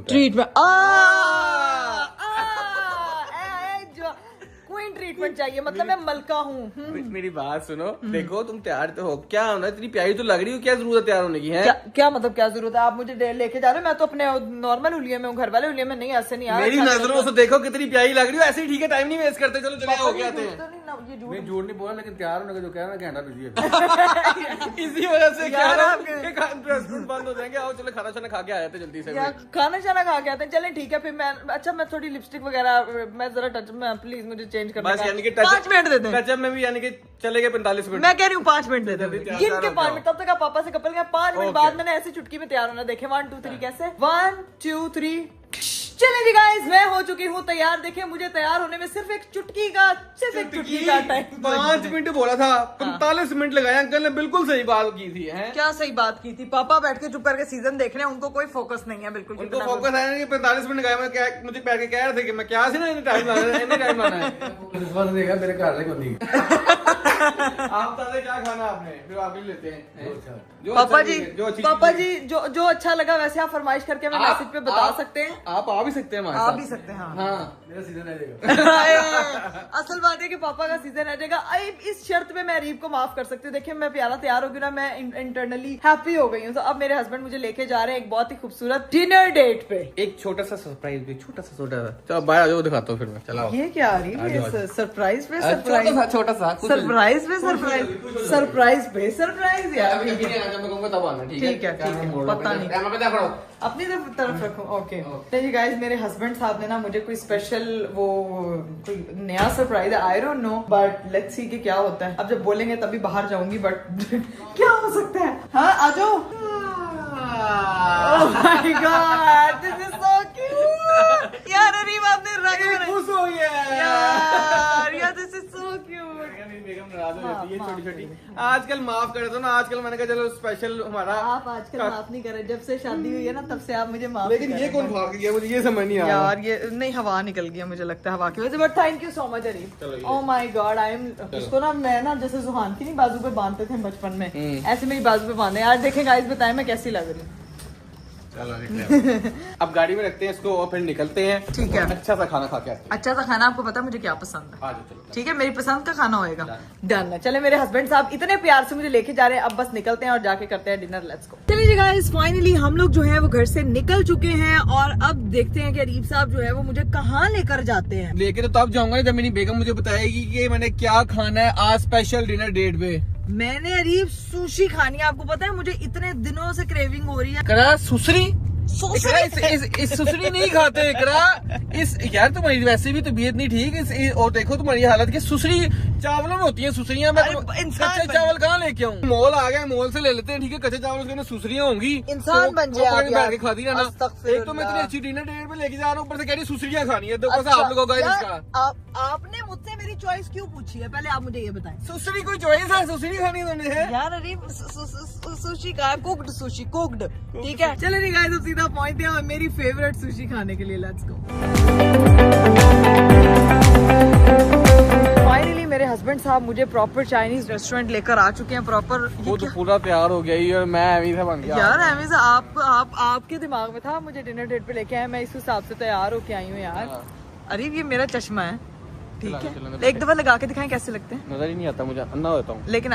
ट्रीटमेंट क्वीन ट्रीटमेंट चाहिए, मतलब मैं मलका हूँ। मेरी बात सुनो, देखो तुम तैयार तो हो, क्या होना इतनी प्यारी तो लग रही हो, क्या जरूरत है तैयार होने की? है क्या मतलब क्या जरूरत है? आप मुझे लेके जा रहे हो, मैं तो अपने नॉर्मल हुलिये में हूँ, घर वाले हुलिये में नहीं, ऐसे नहीं। मेरी नजरों से देखो कितनी प्यारी लग रही हो, ऐसे ही ठीक है, टाइम नहीं वेस्ट करते, चलो चले हो गया थे। मैं झूठ नहीं बोला, लेकिन तैयार होने का जो कह रहा है घंटा बिजी है। इसी वजह से क्या रेस्टोरेंट बंद हो जाएंगे। आओ चलो खाना शाना खा के आए थे जल्दी से। खाना शाना खा के आते हैं, चलें ठीक है। फिर मैं अच्छा मैं थोड़ी लिपस्टिक वगैरह मैं जरा टच में प्लीज मुझे चेंज करना बस, यानी कि 5 मिनट दे दें। टचअप में भी यानी कि चले गए 45 मिनट। मैं कह रही हूँ 5 मिनट दे दें, तैयार गिन के हो 5 जाओ। मिनट, तब तक आप पापा से कपल गए। 5 मिनट बाद मैंने ऐसी चुटकी में तैयार होना देखे। 1 2 3 कैसे? 1 2 3 चले जी गाइस, मैं हो चुकी हूँ तैयार। देखिए मुझे तैयार होने में सिर्फ एक चुटकी का टाइम 5 मिनट बोला था, 45 मिनट लगाया। अंकल ने बिल्कुल सही बात की थी। है क्या सही बात की थी? पापा बैठ के चुप करके सीजन देख रहे हैं, उनको कोई फोकस नहीं है बिल्कुल। उनको फोकस है नहीं, 45 मिनट लगाया। मैं मुझे बैठ के कह रहे थे कि मैं क्या सी ना टाइम लाना है। देखा मेरे घर नहीं बंदी। आप ताज़ा क्या खाना आपने, फिर आप भी लेते हैं। पापा जी जो अच्छा लगा वैसे आप फरमाइश करके हमें मैसेज पे बता सकते हैं। आप आ भी सकते हैं हमारे आ साथ। भी सकते हैं। हाँ मेरा सीजन आ जाएगा। असल बात है कि पापा का सीजन आ जाएगा। इस शर्त पे मैं अरीब को माफ कर सकती हूँ। देखिए मैं प्यारा तैयार होगी ना, मैं इंटरनली हैप्पी हो गई हूँ। तो अब मेरे हस्बैंड मुझे लेके जा रहे हैं एक बहुत ही खूबसूरत डिनर डेट पे। एक छोटा सा सरप्राइज भी, छोटा सा चलो बाहर आ जाओ, दिखाता हूँ फिर मैं। चलाओ ये क्या आ रही है? सरप्राइज पे छोटा सा सरप्राइज पे सरप्राइज पे सरप्राइज यार। तब आना, ठीक है पता नहीं, अपनी तरफ रखो। ओके जी गाइस, मेरे हस्बैंड साहब ने ना मुझे कोई स्पेशल वो कोई नया सरप्राइज है, I don't know but let's see कि क्या होता है। अब जब बोलेंगे तभी बाहर जाऊंगी, बट क्या हो सकता है? हाँ आ जाओ। Oh my God, this is so cute. यार अरीब आपने रंग खुश हो गया यार, दिस इज सो क्यूट। ये छोटी छोटी आजकल माफ कर दो ना। आजकल मैंने कहा चलो स्पेशल हमारा। आप आजकल माफ नहीं कर रहे, जब से शादी हुई है ना तब से आप मुझे माफ। लेकिन ये कौन भाग गया मुझे ये समझ नहीं आ रहा यार ये नहीं, हवा निकल गया मुझे लगता है हवा की वजह से। But thank you so much Arif. Oh my God, I am उसको ना, मैं ना जैसे जुहान की नहीं बाजू पे बांधते थे बचपन में, ऐसे मेरी बाजू पे बांधे। आज देखें गाइस, बताएं मैं कैसी लग रही हूँ। चलो अब गाड़ी में रखते हैं इसको और फिर निकलते हैं। ठीक है। अच्छा सा खाना खा के आते अच्छा सा खाना, आपको पता है मुझे क्या पसंद है? हैं। आ जाओ चलो। ठीक है, मेरी पसंद का खाना होएगा। डन है। चले, मेरे हस्बैंड साहब इतने प्यार से मुझे लेके जा रहे हैं, अब बस निकलते हैं और जाके करते हैं डिनर। Let's go. चलिए गाइस, फाइनली हम लोग जो है वो घर से निकल चुके हैं और अब देखते हैं कि अरीफ साहब जो है वो मुझे कहाँ लेकर जाते हैं। लेके तो तब जाऊंगा जब मेरी बेगम मुझे बताएगी कि मैंने क्या खाना है आज स्पेशल डिनर डेट पे। मैंने अरीफ सुशी खानी है, आपको पता है मुझे इतने दिनों से क्रेविंग हो रही है। करा सुसरी इस सुसरी नहीं खाते करा। इस यार तुम्हारी वैसे भी तबीयत नहीं ठीक और देखो तुम्हारी हालत की। सुसरी चावलों में होती है सुसरियां। मैं कच्चे चावल कहाँ लेके आऊँ? मॉल आ गए, मॉल से ले लेते हैं। ठीक है, कच्चे चावल उसके अंदर सुसरियां होंगी। इंसान बन जाए आप बैठ के खाती रहना। अस्तगफिरुल्लाह। एक तो मैं इतनी अच्छी डिनर डेट पे लेके जा रहा हूँ, ऊपर से कह रही सुसरियां खानी है। देखो आप लोगों का इसका। आपने मुझसे मेरी चॉइस क्यों पूछी है? पहले आप मुझे ये बताएं। सुसरी कोई चॉइस है? सुसरी खानी है तुमने? यार अरीफ सुशी का कुक्ड सुशी, कुक्ड। ठीक है, चले नहीं गाइस, सीधा पहुंचते हैं मेरी फेवरेट सुशी खाने के लिए। Let's go. फाइनली मेरे हस्बैंड साहब मुझे प्रॉपर चाइनीज रेस्टोरेंट लेकर आ चुके हैं। प्रॉपर वो तो पूरा तैयार हो गया ही और मैं एमी से बन गया। यार एमी से आपके दिमाग में था मुझे डिनर डेट पे लेके आए, मैं इस हिसाब से तैयार होके आई हूँ यार। अरे ये मेरा चश्मा है, ठीक है, एक दफा लगा के दिखाएं कैसे लगते हैं। नजर ही नहीं आता, मुझे अन्ना होता हूँ। लेकिन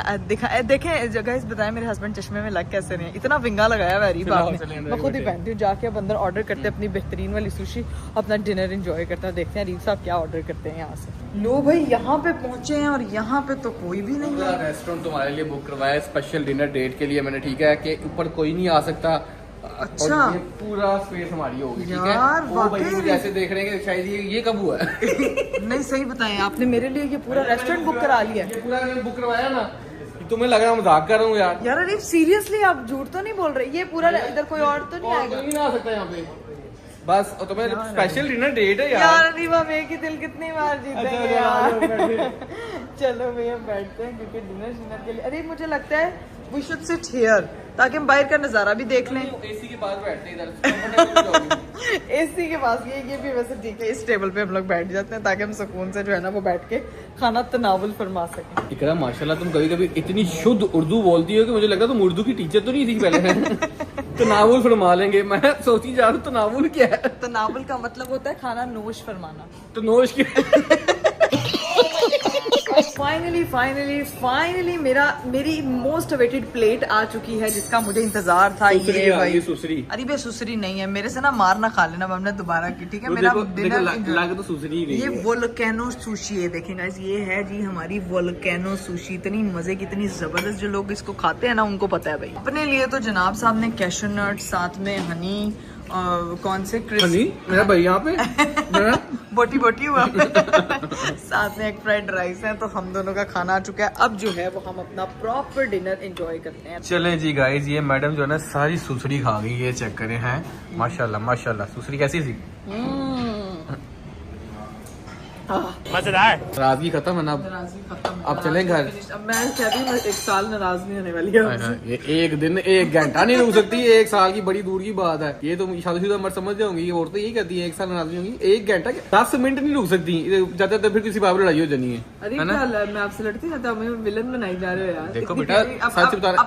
देखें जगह इस बताएं मेरे हस्बैंड चश्मे में लग कैसे रहे हैं। इतना विंगा लगाया है अरीफ आपने। मैं खुद ही पहनती हूँ। जाके अब अंदर ऑर्डर करते हैं अपनी बेहतरीन वाली सुशी, अपना डिनर एंजॉय करते हैं। देखते हैं अरीफ साहब क्या ऑर्डर करते हैं यहाँ से। लो भाई, यहाँ पे पहुंचे हैं और यहाँ पे तो कोई भी नहीं है। रेस्टोरेंट तुम्हारे लिए बुक करवाया स्पेशल डिनर डेट के लिए मैंने। ठीक है कि ऊपर कोई नहीं आ सकता। अच्छा, और ये पूरा स्पेस हमारी होगी। ठीक है यार, वो भाई वाकई मुझे ऐसे देख रहे हैं कि शायद ये कब हुआ है। नहीं सही बताएं, आपने मेरे लिए ये पूरा रेस्टोरेंट बुक करा लिया है। ये पूरा बुक करवाया ना, तुम्हें लग रहा है मजाक कर रहा हूँ यार। यार अरीफ सीरियसली आप झूठ तो नहीं बोल रहे? ये पूरा इधर कोई और तो नहीं आएगा? कोई नहीं आ सकता यहाँ पे बस। और तुम्हें स्पेशल डिनर डेट है यार यार। अरीफ हम एक ही दिल कितनी बार जीतेंगे यार। चलो भैया बैठते हैं क्योंकि डिनर के लिए। अरे मुझे लगता है वी शुड सिट हियर ताकि हम बाहर का नजारा भी देख लें। एसी के पास बैठते हैं इधर। एसी के पास ये भी वैसे ठीक है। इस टेबल पे हम लोग बैठ जाते हैं ताकि हम सुकून से जो है ना वो बैठ के खाना तनावुल फरमा सकें। इकरा माशाल्लाह तुम कभी कभी इतनी शुद्ध उर्दू बोलती हो कि मुझे लगता है तुम उर्दू की टीचर तो नहीं थी पहले। तनावुल फरमा लेंगे। मैं सोची जा रहा हूँ तनावुल क्या है? तनावुल का मतलब होता है खाना नोश फरमाना। तो नोश की फाइनली मेरी मोस्ट अवेटेड प्लेट आ चुकी है जिसका मुझे इंतजार था। सुसरी ये आ भाई गई, सुसरी। अरे बे सुसरी नहीं है, मेरे से ना मार ना खा लेना हमने दोबारा की। ठीक है, तो मेरा देखो लग तो सुसरी नहीं ये है। वोल्केनो सुशी है। देखें गाइस, ये है जी हमारी वोल्केनो सुशी। इतनी मजे की, इतनी जबरदस्त। जो लोग इसको खाते हैं ना उनको पता है भाई। अपने लिए तो जनाब साहब ने कैशू नट, साथ में हनी, कौन से हनी मेरा भाई यहाँ पे बोटी हुआ साथ में एक फ्राइड राइस है। तो हम दोनों का खाना आ चुका है। अब जो है वो हम अपना प्रॉपर डिनर एंजॉय करते हैं। चलें जी गाइस, ये मैडम जो है ना सारी सुसरी खा गई। ये चेक करें हैं, माशाल्लाह माशाल्लाह। सुसरी कैसी थी? मजेदार। नाराजगी खत्म है ना? अब चलें घर। अब मैं कहती हूँ एक साल नाराज नहीं होने वाली है। ये एक दिन एक घंटा नहीं रुक सकती। 1 साल की बड़ी दूर की बात है। ये तो शादीशुदा मर्द समझ जाओगी। ये औरतें यही कहती है 1 साल नाराज नहीं होगी। 1 घंटा 10 मिनट नहीं रुक सकती। जाते जाते फिर किसी बात पर लड़ाई हो जानी है। अरे क्या मैं आपसे लड़ती ना, तो हमें विलन बनाई जा रहे हो यार। देखो बेटा, सच बता रहा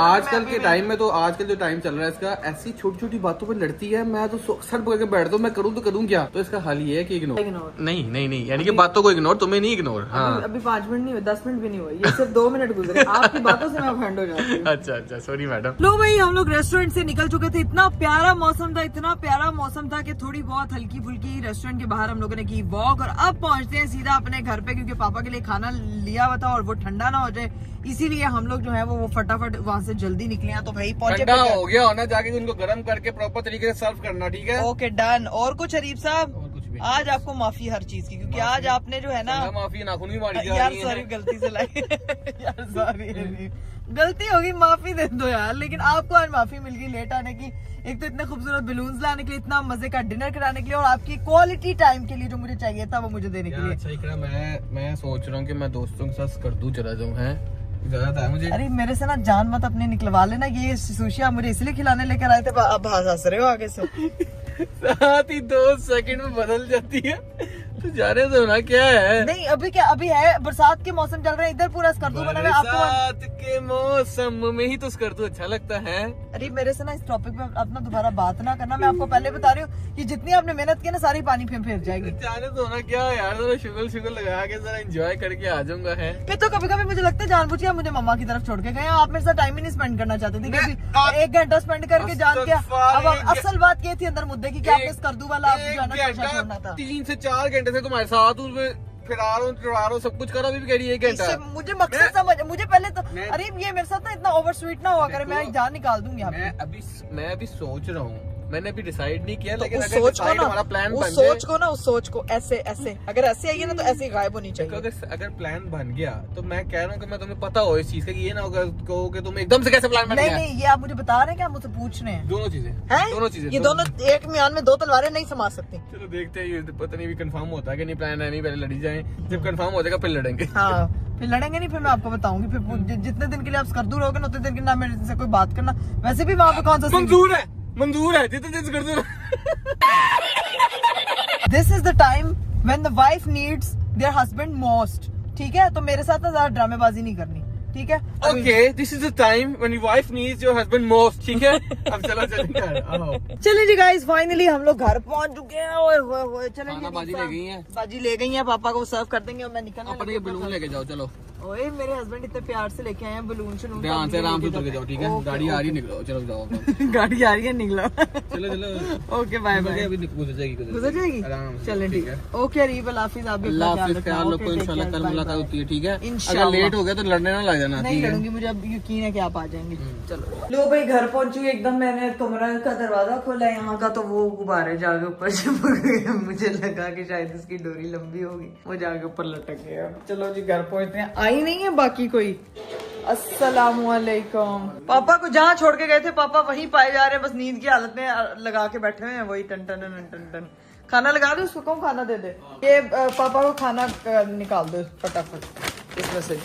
आजकल के टाइम में तो आजकल जो टाइम चल रहा है इसका, ऐसी छोटी छोटी बातों पर लड़ती है। मैं तो सर पकड़ के बैठ दो, मैं करूँ तो करूँ क्या? तो इसका हल ये है कि इग्नोर। नहीं यानी कि बातों को इग्नोर, तुम्हें नहीं इग्नोर। हाँ, अभी 5 मिनट नहीं हुए, 10 मिनट भी नहीं हुए, ये सिर्फ 2 मिनट गुजरे। आपकी बातों से मैं ऑफेंड हो जाती हूँ। अच्छा सॉरी मैडम। लो भाई, हम लोग रेस्टोरेंट से निकल चुके थे। इतना प्यारा मौसम था कि थोड़ी बहुत हल्की फुल्की रेस्टोरेंट के बाहर हम लोगों ने की वॉक। और अब पहुंचते हैं सीधा अपने घर पे क्योंकि पापा के लिए खाना लिया हुआ था और वो ठंडा ना हो जाए, इसीलिए हम लोग जो है वो फटाफट वहाँ से जल्दी निकले हैं। तो भाई पहुंचे, ठंडा हो गया होना, जाके उनको गर्म करके प्रॉपर तरीके से सर्व करना। ठीक है, ओके डन। और कुछ अरीफ साहब? आज आपको माफी हर चीज की, क्योंकि आज आपने जो है ना माफी नाखून भी मारी जा यार रही सॉरी है। गलती से लाई यार सॉरी गलती होगी, माफी दे दो यार। लेकिन आपको आज माफी मिल गई लेट आने की, एक तो इतने खूबसूरत बलून्स लाने के लिए, इतना मजे का डिनर कराने के लिए, और आपकी क्वालिटी टाइम के लिए जो मुझे चाहिए था वो मुझे देने के लिए। अच्छा इकरा मैं सोच रहा हूँ कि मैं दोस्तों के साथ स्कर्दू चला जाऊँ, है ज्यादा था मुझे। अरे मेरे से ना जान मत अपनी निकलवा लेना, ये सुशी आप मुझे इसलिए खिलाने लेकर आए थे, अब हंस रहे हो आगे से। साथ ही 2 सेकंड में बदल जाती है, तो जाने दो ना, क्या है। नहीं अभी क्या, अभी है बरसात के मौसम चल रहे हैं, इधर पूरा स्कर्दू बना हुआ है आपको। बरसात के मौसम में ही तो स्कर्दू अच्छा लगता है। अरे मेरे से ना इस टॉपिक पे अपना दोबारा बात ना करना, मैं आपको पहले बता रही हूँ कि जितनी आपने मेहनत की ना सारी पानी फेर जाएगी। जाने दो ना, क्या यार, जरा शुगर लगा के जरा एंजॉय करके आ जाऊंगा। है फिर तो कभी कभी मुझे लगता है जानबूझ के आप मुझे मम्मा की तरफ छोड़ के गए, आप मेरे साथ टाइम ही नहीं स्पेंड करना चाहते थे, क्योंकि 1 घंटा स्पेंड करके जान के। अब असल बात ये थी अंदर मुद्दे की, कि आपने स्कर्दू वाला आप जाना छोड़ना था। 3 से 4 घंटे से तुम्हारे साथ उसमें फिरा रहा हूँ, सब कुछ करो, अभी भी कह रही है 1 घंटा। इससे मुझे मकसद समझ, मुझे पहले तो अरे ये मेरे साथ ना इतना ओवर स्वीट ना हुआ करे, मैं जान निकाल दूंगी यहाँ पे। मैं अभी सोच रहा हूँ, मैंने अभी डिसाइड नहीं किया, तो लेकिन उस अगर सोच को decide ना, हमारा प्लान उस बन जाए, सोच को ना, उस सोच को ऐसे अगर ऐसे आई है ना तो ऐसे ही गायब होनी चाहिए। अगर प्लान बन गया तो मैं कह रहा हूँ कि मैं तुम्हें पता हो इस चीज का, कि ये ना होगा कहो कि तुम एकदम से कैसे प्लान बन नहीं गया। नहीं, ये आप मुझे बता रहे हैं कि आप मुझसे पूछ रहे हैं। दोनों चीजें हैं? दोनों चीजें ये दोनों एक म्यान में 2 तलवारें नहीं समा सकती। चलो देखते हैं, ये पता नहीं भी कंफर्म होता है कि नहीं, प्लान है नहीं, पहले लड़ी जाए, जब कंफर्म हो जाएगा फिर लड़ेंगे। हाँ फिर लड़ेंगे नहीं, फिर मैं आपको बताऊंगी। फिर जितने दिन के लिए आप स्कर्दू रहोगे ना, उतने दिन के लिए ना मेरे से कोई बात करना। वैसे भी वहाँ पे कौन सा मंजूर है जितने दिन कर दो। This is the time when the wife needs there husband most. ठीक है, तो मेरे साथ ना ज्यादा ड्रामेबाजी नहीं करनी, ठीक है। Okay, this is the time when your wife needs your husband most, ठीक है। अब चलो चलें आओ। चलिए जी गाइस, फाइनली हम लोग घर पहुंच चुके हैं। ओए होए होए, चलें खाना जी, बाजी ले गई हैं। बाजी ले गई हैं, पापा को सर्व कर देंगे और मैं निकलने अपने ये बलून लेके जाओ, चलो ओए मेरे हस्बैंड इतने प्यार से लेके आए हैं बलून शलून। ध्यान से आराम से उतर के जाओ, ठीक है। गाड़ी आ रही, निकलो, चलो जाओ। गाड़ी आ रही है, निकलो। चलो ओके बाय बाय। अभी गुजर जाएगी, गुजर जाएगी, आराम से, चलें ठीक है। ओके अरीब, अल्लाह हाफिज। आप भी अपना अल्लाह ख्याल हाफिज, रखना। ख्याल रखो, ओके, इंशाल्लाह take कल care, मुलाकात bye, होती है, ठीक है। इंशाल्लाह। अगर लेट हो गया तो लड़ने ना लग जाना, नहीं ठीक है। लड़ूंगी, मुझे अब यकीन है कि आप आ जाएंगे। चलो लो भाई, घर पहुंची हूँ एकदम। मैंने कमरा का दरवाजा खोला है यहाँ का, तो वो गुब्बारे जाके ऊपर चिपक गए। मुझे लगा कि शायद इसकी डोरी लंबी होगी, वो जाके ऊपर लटक गया। चलो जी घर पहुंचते हैं। आई नहीं है बाकी कोई। अस्सलामुअलैकुम। पापा को जहाँ छोड़ के गए थे पापा वहीं पाए जा रहे हैं, बस नींद की हालत में लगा के बैठे हुए हैं, वही टन टन टन टन टन। खाना लगा दे, उसको कहूँ खाना दे दे। ये पापा को खाना निकाल दो फटाफट इसमें से।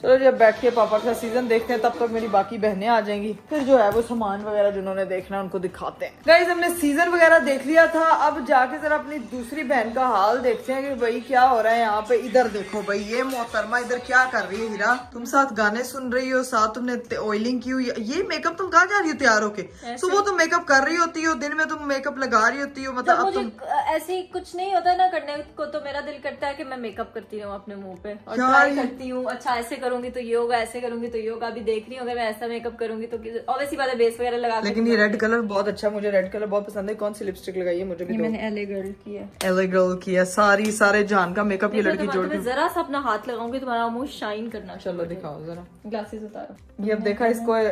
चलो जब बैठ के पापा का सीजन देखते हैं, तब तक मेरी बाकी बहनें आ जाएंगी, फिर जो है वो सामान वगैरह जिन्होंने देखना है उनको दिखाते हैं। गाइस हमने सीजन वगैरह देख लिया था, अब जाके जरा अपनी दूसरी बहन का हाल देखते हैं कि भाई क्या हो रहा है यहाँ पे। इधर देखो भाई, ये मोहतरमा इधर क्या कर रही है। हीरा तुम साथ गाने सुन रही हो, साथ तुमने ऑयलिंग की हुई। ये मेकअप तुम कहाँ जा रही हो तैयार होके? सुबह तुम मेकअप कर रही होती हो, दिन में तुम मेकअप लगा रही होती हो, मतलब अब तुम ऐसे ही कुछ नहीं होता ना करने को, तो मेरा दिल करता है कि मैं मेकअप करती रहूं अपने मुंह पे और क्या ट्राई ये? करती हूँ। अच्छा ऐसे करूंगी तो ये होगा, ऐसे करूंगी तो ये होगा। अभी देख रही हूँ अगर मैं ऐसा मेकअप करूंगी तो ऑब्वियसली बात है बेस वगैरह लगा के। लेकिन ये रेड कलर बहुत अच्छा, मुझे रेड कलर बहुत पसंद है। कौन सी लिपस्टिक लगाई है? मुझे भी दो। मैंने एले गर्ल की है। एले गर्ल की है। सारे जान का मेकअप ये लड़की जोड़ के। जरा सा अपना हाथ लगाऊंगी तुम्हारा मुंह शाइन करना। चलो दिखाओ जरा ग्लासेस उतारो। ये अब देखा इसको,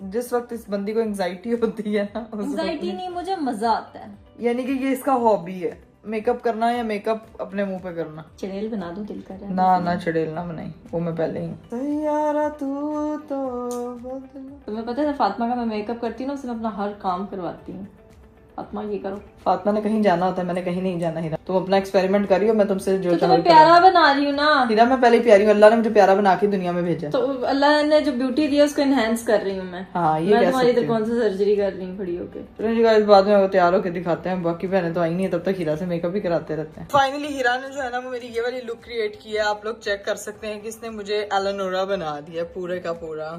जिस वक्त इस बंदी को एंजाइटी होती है ना, उस एंजाइटी नहीं, मुझे मजा आता है। यानी कि ये इसका हॉबी है मेकअप करना, या मेकअप अपने मुंह पे करना। चड़ेल बना दो, दिल कर रहा है। ना चड़ेल ना बनाई, वो मैं पहले ही। तैयारा तू तो तुम्हें पता है फातिमा का मैं मेकअप करती हूँ ना, उससे मैं अपना हर काम करवाती हूँ। फातिमा ये करो। फातिमा ने कहीं जाना होता है, मैंने कहीं नहीं जाना। हीरा तुम अपना एक्सपेरिमेंट करियो, मैं तुमसे जो तो चाहूँ मैं प्यारा बना रही हूँ ना। हीरा मैं पहले ही प्यारी हूँ, अल्लाह ने मुझे प्यारा बना के दुनिया में भेजा। तो अल्लाह ने जो ब्यूटी दी है उसको एनहेंस कर रही हूँ मैं। हाँ ये मैं कह तुम्हारी सकती तो कौन सा सर्जरी कर रही हूँ खड़ी होके। चलो जी गाइस, बाद में वो तैयार होकर दिखाते हैं। बाकी बहनें तो आई नहीं है, तब तक हीरा से मेकअप भी कराते रहते हैं। फाइनली हीरा ने जो है ना वो मेरी ये वाली लुक क्रिएट की है। आप लोग चेक कर सकते हैं कि इसने मुझे एलेनोरा बना दिया पूरे का पूरा।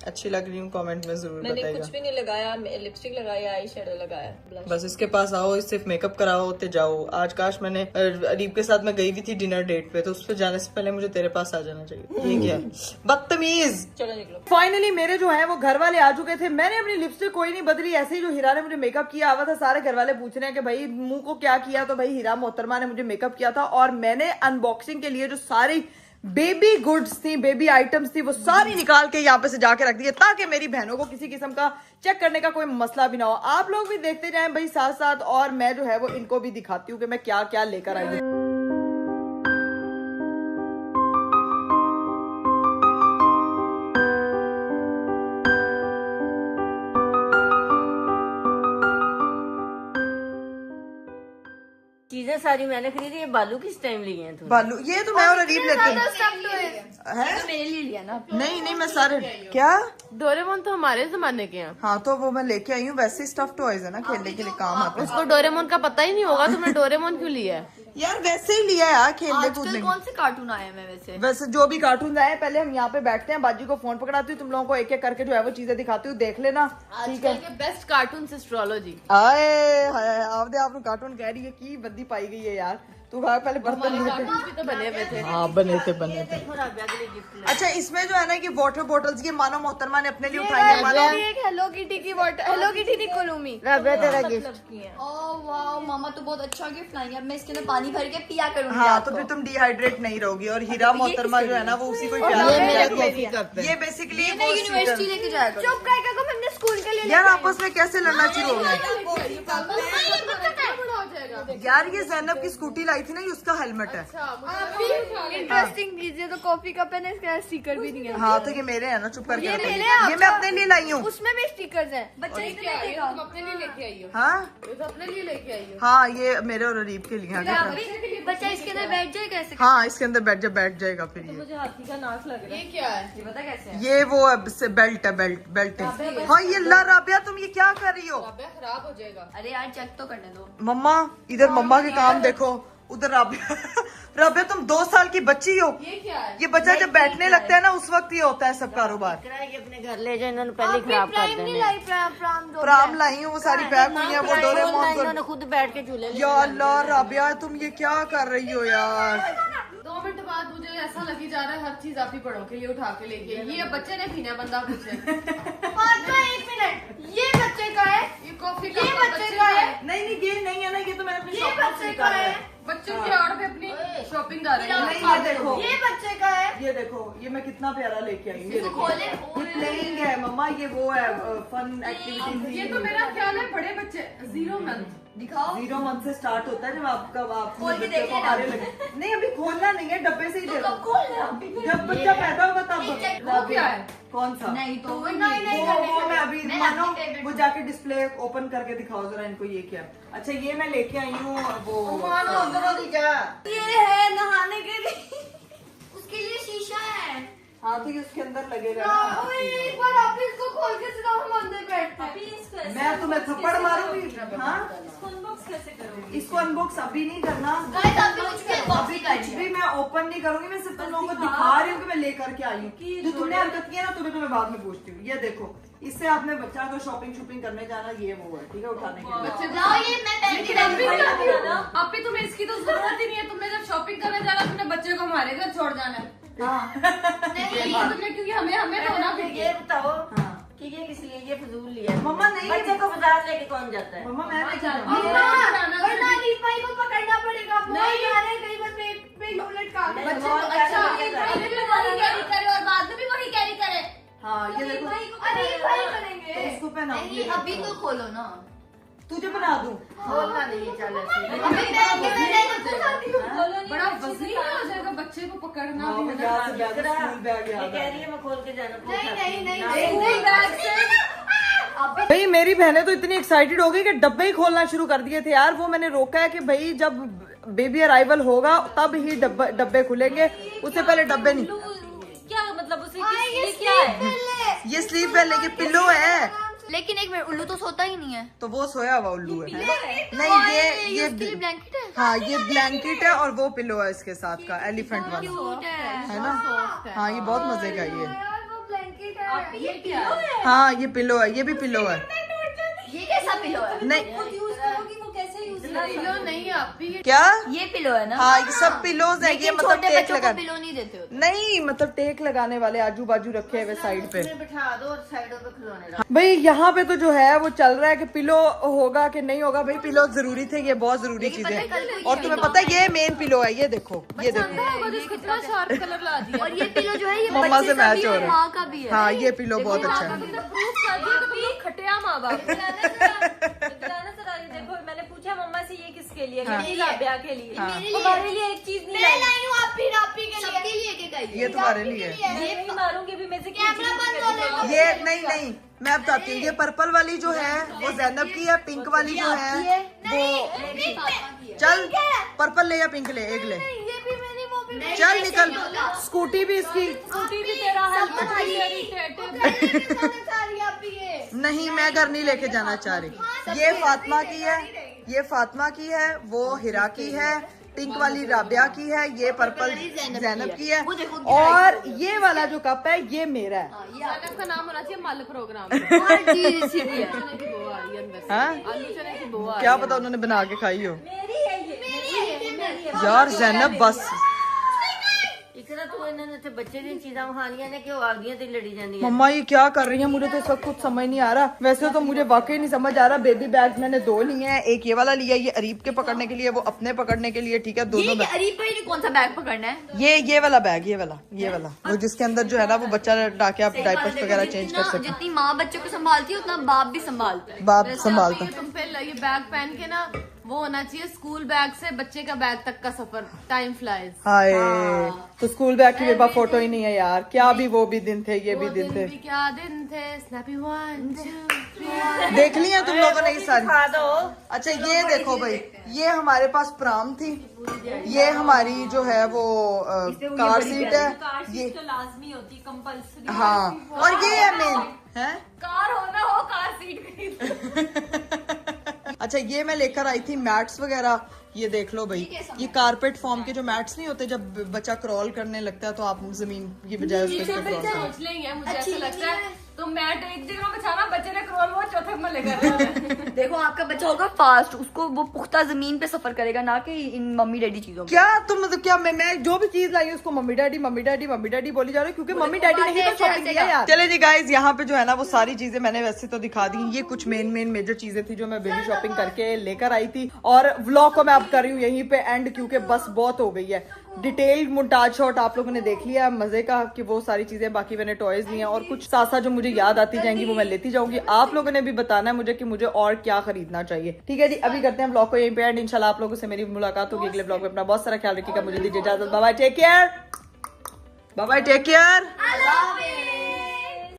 अच्छी लग रही हूँ, कमेंट में जरूर बताइएगा। कुछ भी नहीं लगाया, लिपस्टिक लगाया, आई शेडो लगाया, बस इसके पास आओ, सिर्फ मेकअप कराओ होते जाओ। आज काश मैंने अरीब के साथ मैं गई हुई थी डिनर डेट पे, तो उस पे जाने से पहले मुझे तेरे पास आ जाना चाहिए। ये क्या है? बदतमीज। चलो निकलो। फाइनली मेरे जो है वो घर वाले आ चुके थे। मैंने अपनी लिपस्टिक कोई नहीं बदली, ऐसे ही जो हीरा ने मुझे मेकअप किया हुआ था। सारे घर वाले पूछ रहे हैं कि भाई मुंह को क्या किया, तो भाई हीरा मोहतरमा ने मुझे मेकअप किया था। और मैंने अनबॉक्सिंग के लिए जो सारी बेबी गुड्स थी, बेबी आइटम्स थी, वो सारी निकाल के यहाँ पे सजा के रख दी है ताकि मेरी बहनों को किसी किस्म का चेक करने का कोई मसला भी ना हो। आप लोग भी देखते जाएं भाई साथ साथ, और मैं जो है वो इनको भी दिखाती हूँ कि मैं क्या क्या लेकर आई हूँ। चीजें सारी मैंने खरीदी। ये बालू किस टाइम लिए हैं तुम? बालू ये तो मैं और अरीब लेते हैं। मेरे लिए लिया ना। नहीं मैं सारे क्या डोरेमोन तो हमारे जमाने के हैं। हाँ तो वो मैं लेके आई हूँ, वैसे स्टफ टॉयज है ना, खेलने के लिए काम आते हैं। उसको डोरेमोन का पता ही नहीं होगा। तुमने डोरेमोन क्यों लिया है? यार वैसे ही लिया है यार, खेलने कूदने। कौन से कार्टून आए हैं वैसे जो भी कार्टून आए, पहले हम यहाँ पे बैठते हैं, बाजी को फोन पकड़ाती हूँ, तुम लोगों को एक एक करके जो है वो चीजें दिखाती हूँ, देख लेना। ठीक है। Best cartoon astrology. आए आपने आपने कार्टून कह रही है की बंदी पाई गई है यार। तू कहा पहले बर्तन भी तो बने हुए थे। हाँ बने थे। अच्छा इसमें जो है ना कि वाटर बॉटल्स ये मानो मोहतरमा ने अपने लिए उठाई है। मानो एक हेलो किटी की वाटर, हेलो किटी थी कुलूमी। तेरा गिफ्ट ओह वाह मामा तो बहुत अच्छा गिफ्ट लाई है। अब मैं इसके अंदर पानी भर के पिया करूंगी। हाँ तो फिर तुम डिहाइड्रेट नहीं रहोगी। और हीरा मोहतरमा जो है ना वो उसी को प्यार ये बेसिकली यूनिवर्सिटी लेके जाएगा। चुप करके को हमने स्कूल के लिए यार आपस में कैसे लड़ना शुरू हो गया यार। ये जैनब की स्कूटी लाई थी ना, ये उसका हेलमेट है। इंटरेस्टिंग कीजिए तो कॉफी कप है ना, इसका स्टिकर भी नहीं है। हाँ तो ये मेरे है ना, चुप करके रखो। मेरे ये मैं अपने लिए लाई हूँ। उसमें भी स्टिकर्स हैं। बच्चे तुम अपने लिए लेके आई हो? हाँ ये तो अपने लिए लेके आई हो। हाँ ये मेरे और अरीब के लिए है। बच्चा इसके अंदर बैठ जाए कैसे? हाँ इसके अंदर बैठ जाएगा फिर ये। मुझे हाथी का नाच लग रहा है। ये क्या है? ये पता कैसे है? ये वो बेल्ट है, बेल्ट है। हाँ ये ला राबिया तुम ये क्या कर रही हो? खराब हो जाएगा। अरे यार चेक तो करने दो। मम्मा इधर मम्मा के काम देखो, उधर राबिया राबिया तुम 2 साल की बच्ची हो। ये क्या है? ये बच्चा जब बैठने लगता है ना उस वक्त ये होता है सब कारोबार। अपने घर ले जाए, इन्होंने पहले खराब कर देने। प्राम लाई हूँ वो सारी पैक हुई है, वो डोरेमोन इन्होंने खुद बैठ के झूले या अल्लाह राबिया तुम ये क्या कर रही हो यार? 2 मिनट बाद मुझे ऐसा लगी जा रहा है हर चीज आप ही पढ़ो के लिए उठा के लेके। ये बच्चे ने पीना बंदा पूछे। 1 मिनट, ये बच्चे का है? ये कॉफी का बच्चे का है? नहीं ये नहीं है ना, ये तो मैंने अपनी ये शॉप से बच्चे का निकाला है? है। बच्चों की आड़ पे अपनी शॉपिंग कर रहे हैं। नहीं ये देखो, ये बच्चे का है? ये देखो ये मैं कितना प्यारा लेके आई हूँ। ये देखो खोले। ये प्लेइंग है मम्मा, ये वो है फन एक्टिविटी। ये तो मेरा ख्याल है बड़े बच्चे 0 मंथ। दिखाओ। 0 मंथ से स्टार्ट होता है जब आपको खोल के बच्चे को देखिए ना। आने लगे। नहीं अभी खोलना नहीं है, डब्बे से ही देखो। कब खोल रहे हो? जब बच्चा पैदा होगा तब। वो क्या है? कौन सा? नहीं तो वो मैं अभी मैं मानो अपने टेबल वो जाके डिस्प्ले ओपन करके दिखाओ जरा इनको ये क्या। अच्छा ये मैं लेके आई हूँ वो ये है नहाने के लिए। उसके लिए शीशा है। हाँ तो ये उसके अंदर लगेगा एक बार आप इसको खोल के सिखाओ, हम अंदर बैठते हैं। मैं तुम्हें थप्पड़ मारूंगी। हाँ इसको अनबॉक्स कैसे करोगे? इसको अनबॉक्स अभी नहीं करना। गाइस आप भी मुझे अभी कुछ भी मैं ओपन नहीं करूंगी, मैं सिर्फ तुम लोगों को दिखा रही हूँ कि मैं लेकर के आई हूँ। जो तुमने हरकत की है ना तुम्हें बाद में पूछती हूँ। ये देखो इससे आपने बच्चा को शॉपिंग करने जाना, ये वो है ठीक है उठाने के लिए। लाओ ये मैं पहन के रखूंगी। आप ही तुम्हें इसकी तो जरूरत ही नहीं है। तुमने जब शॉपिंग करने जाना तुमने बच्चे को हमारे घर छोड़ जाना है। नहीं तुमने क्योंकि हमें तो ना ये बताओ कि ये किस लिए ये फजूल लिया? मम्मा नहीं बच्चे को बाजार लेके कौन जाता है? मम्मा मैं नहीं वरना अलीफ भाई को पकड़ना पड़ेगा। नहीं यार कहीं पर पेट पे यूलेट का बच्चे को को अच्छा पहले भी वही कैरी करे और बाद में भी वही कैरी करे। हाँ ये देखो अलीफ भाई करेंगे। तो इसको पहनाओ। नहीं अभी तो खोलो ना। तुझे बना दूं? बोलना नहीं चल ऐसे। अभी पहन के मैं बड़ा वजनी हो जाएगा बच्चे को पकड़ना हाँ, भी। मैं बैग से बैग स्कूल बैग ये याद कह आ रही है मैं खोल के जाना। स्कूल बैग से भाई मेरी बहनें तो इतनी एक्साइटेड हो गई कि डब्बे ही खोलना शुरू कर दिए थे यार। वो मैंने रोका है कि भाई जब बेबी अराइवल होगा तब ही डब्बे खुलेंगे, उससे पहले डब्बे नहीं। क्या मतलब उसे क्या है? ये स्लीप पहले की पिल्लो है। लेकिन एक मिनट उल्लू तो सोता ही नहीं है। तो वो सोया हुआ उल्लू है। नहीं ये उसके लिए ब्लैंकेट है। हाँ ये ब्लैंकेट है और वो पिलो है इसके साथ का एलिफेंट वाला क्यूट है ना। हाँ ये बहुत मजे का ये। वो ब्लैंकेट है। ये क्या है? हाँ ये पिलो है, ये भी पिलो है। ये कैसा पिलो है? नहीं यूज करोगी वो कैसे यूज पिलो नहीं आप भी क्या ये पिलो है ना? हाँ ये सब पिलोज है, ये मतलब छोटे टेक बच्चों को लगा पिलो नहीं देते होते। नहीं मतलब टेक लगाने वाले आजू बाजू रखे हुए साइड पे। बिठा दो और साइडों पे खिलौने रखो। भाई यहाँ पे तो जो है वो चल रहा है कि पिलो होगा कि नहीं होगा। भाई पिलो जरूरी थे, ये बहुत जरूरी चीज है। और तुम्हें पता है ये मेन पिलो है, ये देखो ये देखो। कितना शार्प कलर ला दिया। और ये पिलो जो है ये मम्मा बच्चे से का मैच भी हो है, रहा है। माँ का भी है। हाँ ये पिलो बहुत अच्छा है। प्रूफ कर दिया तो तुम लोग खटिया माँ बाप। देखो मैंने पूछा मम्मा से ये किसके लिए? हाँ। मेरी राबिया के लिए। हाँ। तुम्हारे लिए एक चीज नहीं मैं लाई। लाई हूँ आपी के लिए। सबके लिए के गई। ये तुम्हारे लिए ये नहीं मारूंगी भी मैं से कैमरा बंद हो जाएगा। ये नहीं मैं बताती हूँ। ये पर्पल वाली जो है वो जैनब की है, पिंक वाली जो है वो चल पर्पल ले या पिंक ले, एक ले। ये भी मेरी वो भी चल निकल। स्कूटी भी इसकी स्कूटी भी तेरा नहीं, मैं घर नहीं लेके जाना चाह रही। ये फातिमा की है, ये फातिमा की है, वो हिरा की है, पिंक वाली राबिया की है, ये पर्पल जैनब की है, और ये वाला जो कप है ये मेरा है। जैनब का नाम होना चाहिए मल प्रोग्राम। हाँ? आलू चने की बुआ। क्या पता उन्होंने बना के खाई हो। यार जैनब बस इकरा तू इन्होंने ते बच्चे दी चीज़ां खानियां ने कि आ गई ते लड़ी जांदी मम्मा ये क्या कर रही है, मुझे तो इसका कुछ समझ नहीं आ रहा। वैसे तो मुझे वाकई नहीं समझ आ रहा। बेबी बैग मैंने 2 लिए हैं, एक ये वाला लिया, ये अरीब के पकड़ने के लिए, वो अपने पकड़ने के लिए। ठीक है, दोनों बैग। अरीब भाई ने कौन सा बैग पकड़ना है? ये वाला बैग, ये वाला वो जिसके अंदर जो है ना वो बच्चा डाके आप डायपर्स वगैरह चेंज कर सकते जितनी माँ बच्चों को संभालती है उतना बाप भी संभालता है। बाप संभालता। तुम पे ये बैग पहन के ना वो होना चाहिए स्कूल बैग से बच्चे का बैग तक का सफर। Time flies. हाय तो स्कूल बैग की मेरे पास फोटो ही नहीं है यार। क्या भी वो भी दिन थे, ये भी दिन थे। क्या दिन थे। स्नैपी 1 2 3। देख लिया तुम लोगों ने ये सारी? अच्छा ये देखो भाई, ये हमारे पास प्राम थी, ये हमारी जो है वो कार सीट है, ये तो लाजमी होती कंपल्सरी। हाँ, और ये है मेन है कार हो ना हो कार सीट अच्छा ये मैं लेकर आई थी मैट्स वगैरह। ये देख लो भाई, ये कारपेट फॉर्म के जो मैट्स नहीं होते, जब बच्चा क्रॉल करने लगता है तो आप जमीन की बजाय उसको क्रॉल करो। सोच लेंगे मुझे ऐसा लगता है तो मैट एक जगह बिछाना, बच्चे ने क्रॉल वो चौथे में लेकर। देखो आपका बच्चा होगा फास्ट, उसको वो पुख्ता जमीन पे सफर करेगा, ना कि इन मम्मी डैडी चीजों में। क्या तुम मतलब क्या मैं जो भी चीज लाई उसको मम्मी डैडी बोली जा रही है, क्योंकि मम्मी डैडी ने ही तो शॉपिंग किया यार। चले जी गाइज, यहाँ पे जो है ना वो सारी चीजें मैंने वैसे तो दिखा दी। ये कुछ मेन मेजर चीजें थी जो मैं बेबी शॉपिंग करके लेकर आई थी, और व्लॉग को मैं अब कर रही हूँ यहीं पे एंड, क्योंकि बस बहुत हो गई है। डिटेल मोन्टाज शॉट आप लोगों ने देख लिया मजे का कि वो सारी चीजें। बाकी मैंने टॉयज लिए और कुछ साथ साथ जो मुझे याद आती जाएंगी वो मैं लेती जाऊंगी। आप लोगों ने भी बताना है मुझे कि मुझे और क्या खरीदना चाहिए। ठीक है जी, अभी करते हैं ब्लॉग को यहीं पे एंड। इंशाल्लाह आप लोगों से मेरी मुलाकात होगी अगले ब्लॉग में। अपना बहुत सारा ख्याल रखिएगा, मुझे दीजिए इजाजत। Bye bye, take care. Bye bye, take care.